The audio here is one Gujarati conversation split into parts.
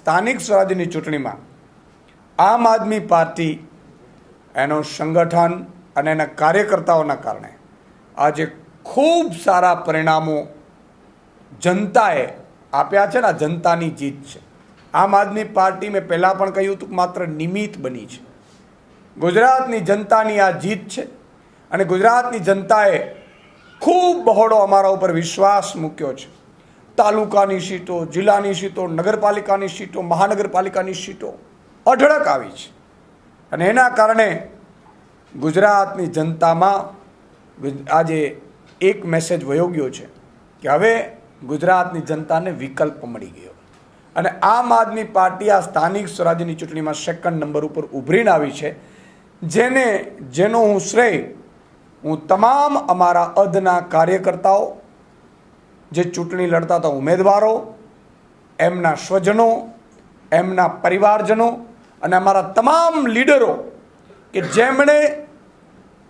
સ્થાનિક સ્વરાજ્યની ચૂંટણીમાં આમ આદમી પાર્ટી એનો સંગઠન અને એના કાર્યકર્તાઓના કારણે આજે ખૂબ સારા પરિણામો જનતાએ આપ્યા છે ને. આ જનતાની જીત છે. આમ આદમી પાર્ટી મેં પહેલાં પણ કહ્યું હતું કે માત્ર નિમિત્ત બની છે. ગુજરાતની જનતાની આ જીત છે અને ગુજરાતની જનતાએ ખૂબ બહોળો અમારા ઉપર વિશ્વાસ મૂક્યો છે. તાલુકાની સીટો, જિલ્લાની સીટો, નગરપાલિકાની સીટો, મહાનગરપાલિકાની સીટો અઢળક આવી છે અને એના કારણે ગુજરાતની જનતામાં આજે એક મેસેજ વયો ગયો છે કે હવે ગુજરાતની જનતાને વિકલ્પ મળી ગયો અને આમ આદમી પાર્ટી આ સ્થાનિક સ્વરાજ્યની ચૂંટણીમાં સેકન્ડ નંબર ઉપર ઉભરીને આવી છે. જેનો હું શ્રેય હું તમામ અમારા અદના કાર્યકર્તાઓ, જે ચૂંટણી લડતા હતા ઉમેદવારો, એમના સ્વજનો, એમના પરિવારજનો અને અમારા તમામ લીડરો કે જેમણે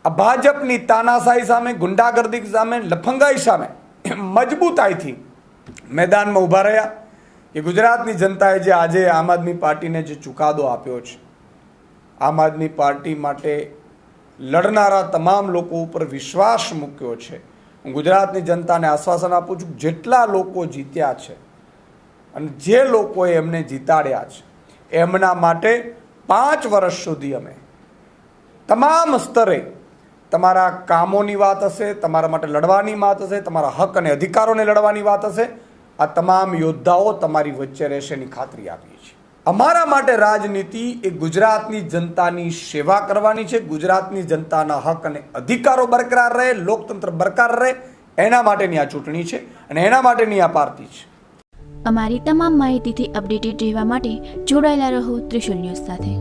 આ ભાજપની તાનાશાહી સામે, ગુંડાગર્દી સામે, લફંગાઈ સામે મજબૂતાઈથી મેદાનમાં ઊભા રહ્યા કે ગુજરાતની જનતાએ જે આજે આમ આદમી પાર્ટીને જે ચુકાદો આપ્યો છે, આમ આદમી પાર્ટી માટે લડનારા તમામ લોકો ઉપર વિશ્વાસ મૂક્યો છે. હું ગુજરાતની જનતાને આશ્વાસન આપું છું, જેટલા લોકો જીત્યા છે અને જે લોકોએ એમને જીતાડ્યા છે એમના માટે 5 વર્ષ સુધી અમે તમામ સ્તરે તમારા કામોની વાત હશે, તમારા માટે લડવાની વાત હશે, તમારા હક અને અધિકારોને લડવાની વાત હશે, આ તમામ યોદ્ધાઓ તમારી વચ્ચે રહેશે એની ખાતરી આપીએ છીએ. અમારા માટે રાજનીતિ એ ગુજરાતની જનતાની સેવા કરવાની છે. ગુજરાતની જનતાના હક અને અધિકારો બરકરાર રહે, લોકતંત્ર બરકરાર રહે, એના માટેની આ ચૂંટણી છે અને એના માટેની આ પાર્ટી છે. અમારી તમામ માહિતીથી અપડેટેડ રહેવા માટે જોડાયેલા રહો ત્રિશુલ ન્યૂઝ સાથે.